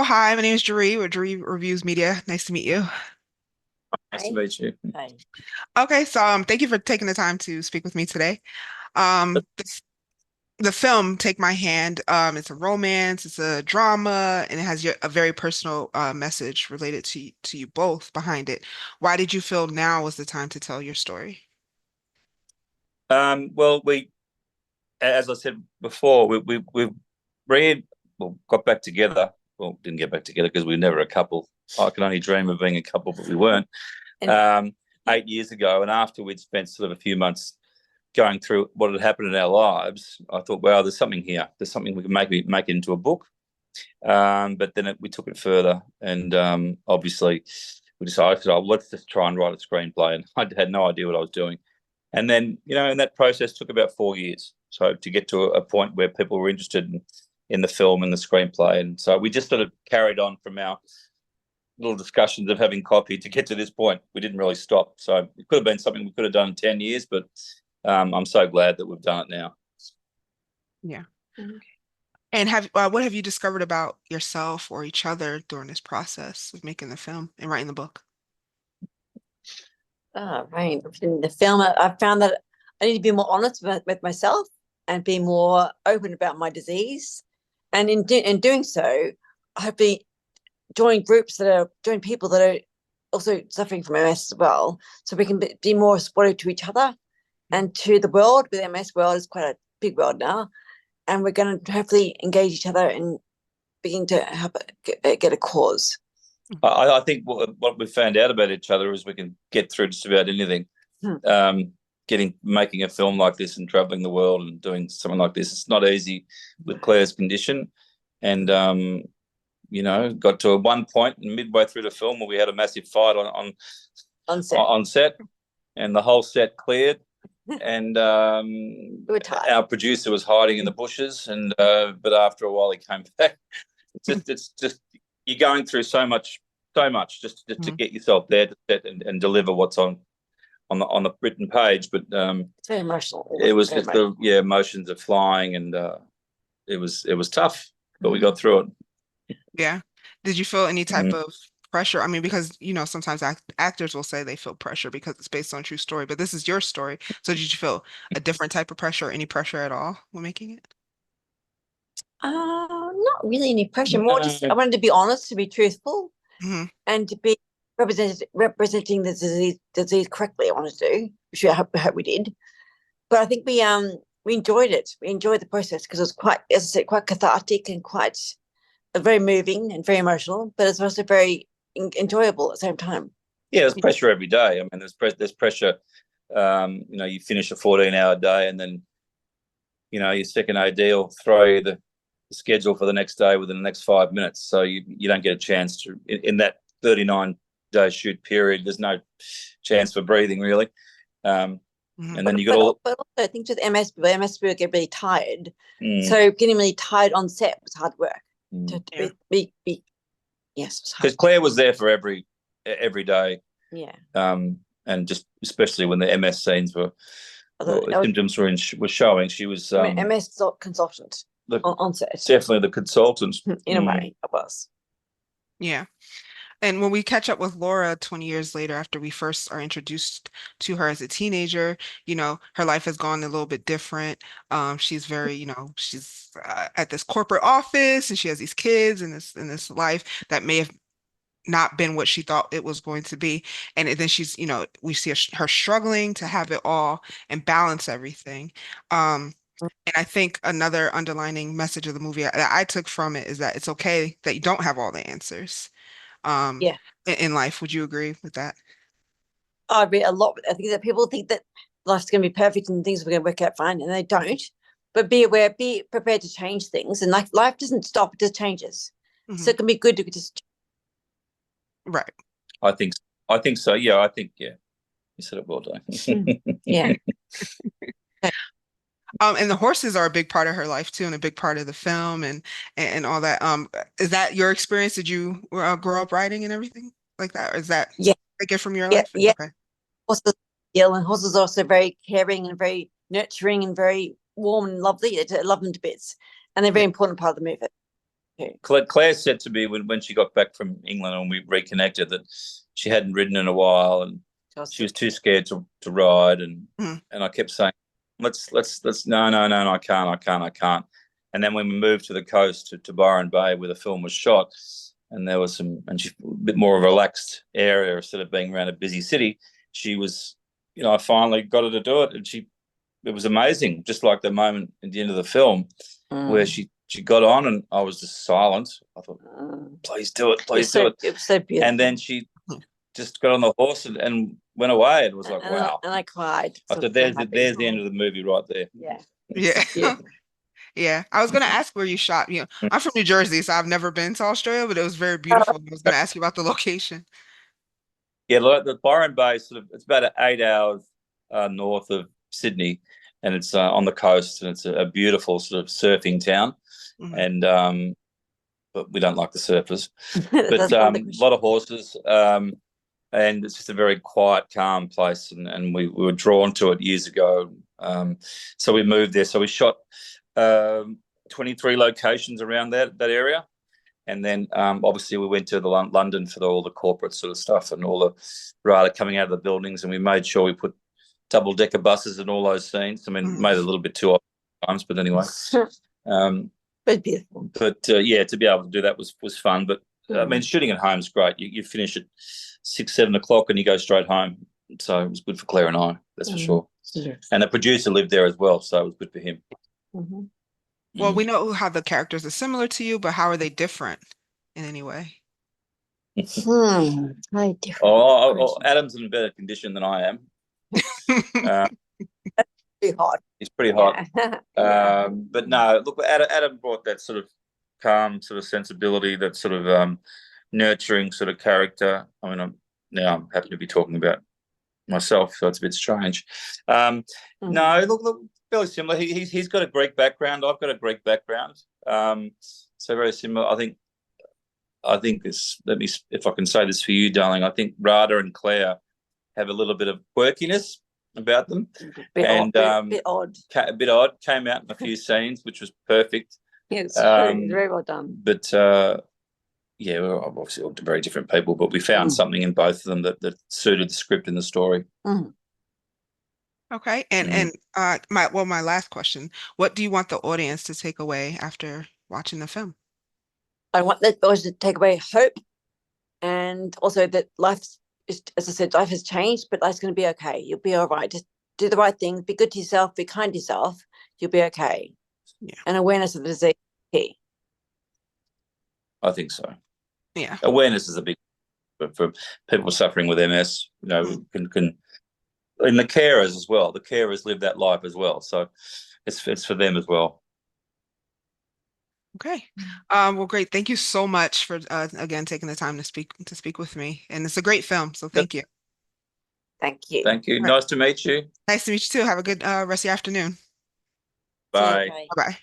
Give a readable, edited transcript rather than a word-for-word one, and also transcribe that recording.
So hi, my name is Je-Ree with Je-Ree Reviews Media. Nice to meet you. Nice to Hi. meet you. Hi. Okay, so thank you for taking the time to speak with me today. The film Take My Hand, it's a romance, it's a drama, and it has a very personal message related to you both behind it. Why did you feel now was the time to tell your story? Well, as I said before, we read, well, got back together. Well, didn't get back together because we were never a couple. I can only dream of being a couple, but we weren't. And 8 years ago, and after we'd spent sort of a few months going through what had happened in our lives, I thought, wow, there's something here. There's something we can make it into a book. But then we took it further, and obviously we decided, oh, let's just try and write a screenplay. And I had no idea what I was doing. And then, and that process took about 4 years. So to get to a point where people were interested in the film and the screenplay. And so we just sort of carried on from our little discussions of having coffee to get to this point. We didn't really stop. So it could have been something we could have done in 10 years, but I'm so glad that we've done it now. Yeah. Okay. And what have you discovered about yourself or each other during this process of making the film and writing the book? Right. In the film, I found that I need to be more honest with myself and be more open about my disease. And in doing so, I've been join people that are also suffering from MS as well, so we can be more supportive to each other and to the world. With MS world is quite a big world now, and we're going to hopefully engage each other and begin to help get a cause. I think what we've found out about each other is we can get through just about anything. Making a film like this and traveling the world and doing something like this, it's not easy with Claire's condition. And got to one point midway through the film where we had a massive fight on set, and the whole set cleared. And We were tired. our producer was hiding in the bushes, and but after a while he came back. It's just you're going through so much just to get yourself there to set and deliver what's on the written page. But It's very emotional. it was just emotions are flying, and it was tough, but we got through it. Yeah. Did you feel any type Mhm. of pressure? I mean, because sometimes actors will say they feel pressure because it's based on a true story, but this is your story. So did you feel a different type of pressure or any pressure at all when making it? Not really any pressure. More just I wanted to be honest, to be truthful, Hmm. and to be representing the disease correctly. I wanted to do, which I hope we did. But I think we enjoyed it. We enjoyed the process because it was quite, as I said, quite cathartic and quite very moving and very emotional. But it's also very enjoyable at the same time. Yeah, there's pressure every day. I mean, there's pressure. You finish a 14-hour day, and then your second AD will throw you the schedule for the next day within the next 5 minutes. So you don't get a chance to in that 39-day shoot period. There's no chance for breathing really. And then you got all. But also, I think with MS people get really tired. So getting really tired on set was hard work. Yes, because Claire was there for every day. Yeah. And just especially when the MS scenes symptoms were showing, she was MS consultant on set. Definitely the consultant. In a way, I was. Yeah. And when we catch up with Laura 20 years later, after we first are introduced to her as a teenager, her life has gone a little bit different. She's very, she's at this corporate office and she has these kids and this life that may have not been what she thought it was going to be. And then she's, we see her struggling to have it all and balance everything. And I think another underlining message of the movie that I took from it is that it's okay that you don't have all the answers Yeah. in life. Would you agree with that? I read a lot. I think that people think that life's going to be perfect and things are going to work out fine, and they don't. But be aware, be prepared to change things. And life doesn't stop; it just changes. So it can be good to just. Right. I think so. Yeah, you said it well done. Yeah. And the horses are a big part of her life too, and a big part of the film and all that. Is that your experience? Did you grow up riding and everything like that, or is that I get from your life? Yeah. Okay. Horses, and horses are also very caring and very nurturing and very warm and lovely. I love them to bits, and they're a very important part of the movie. Okay. Claire said to me when she got back from England and we reconnected that she hadn't ridden in a while and she was too scared to ride and I kept saying, let's no, I can't. And then when we moved to the coast to Byron Bay where the film was shot, and there was a bit more of a relaxed area instead of being around a busy city, she was, I finally got her to do it, and it was amazing. Just like the moment at the end of the film where she got on, and I was just silent. I thought, please do it, please do it. It was so beautiful. And then she just got on the horse and went away. It was like, wow. And I cried. I thought, there's the end of the movie right there. Yeah. Yeah. Yeah. I was going to ask where you shot. I'm from New Jersey, so I've never been to Australia, but it was very beautiful. I was going to ask you about the location. Yeah, the Byron Bay it's about 8 hours north of Sydney, and it's on the coast, and it's a beautiful sort of surfing town. And but we don't like the surfers. But a lot of horses, and it's just a very quiet, calm place, and we were drawn to it years ago. So we moved there. So we shot 23 locations around that area. And then obviously we went to London for all the corporate sort of stuff and all the rata coming out of the buildings, and we made sure we put double-decker buses in all those scenes. I mean, made it a little bit too often times, but anyway. But beautiful. But yeah, to be able to do that was fun. But I mean, shooting at home is great. You finish at 6, 7 o'clock and you go straight home. So it was good for Claire and I, that's for sure. And the producer lived there as well, so it was good for him. Well, we know how the characters are similar to you, but how are they different in any way? Very different. Adam's in a better condition than I am. Pretty hot. He's pretty hot. But no, look, Adam brought that sort of calm sort of sensibility, that sort of nurturing sort of character. I mean, I'm happy to be talking about myself, so it's a bit strange. No, look, fairly similar. He's got a Greek background. I've got a Greek background. So very similar. I think this. If I can say this for you, darling. I think Rada and Claire have a little bit of quirkiness about them, bit odd. A bit odd. Came out in a few scenes, which was perfect. Yes, very well done. But yeah, we're obviously all very different people, but we found something in both of them that suited the script and the story. Okay, and my last question: what do you want the audience to take away after watching the film? I want the audience to take away hope, and also that life is, as I said, life has changed, but life's going to be okay. You'll be all right. Just do the right thing. Be good to yourself. Be kind to yourself. You'll be okay. Yeah. And awareness of the disease is key. I think so. Yeah. Awareness is a big for people suffering with MS. Can and the carers as well. The carers live that life as well, so it's for them as well. Okay. Well, great. Thank you so much for again taking the time to speak with me. And it's a great film, so thank you. Thank you. Thank you. Nice to meet you. Nice to meet you too. Have a good rest of your afternoon. Bye. Bye-bye.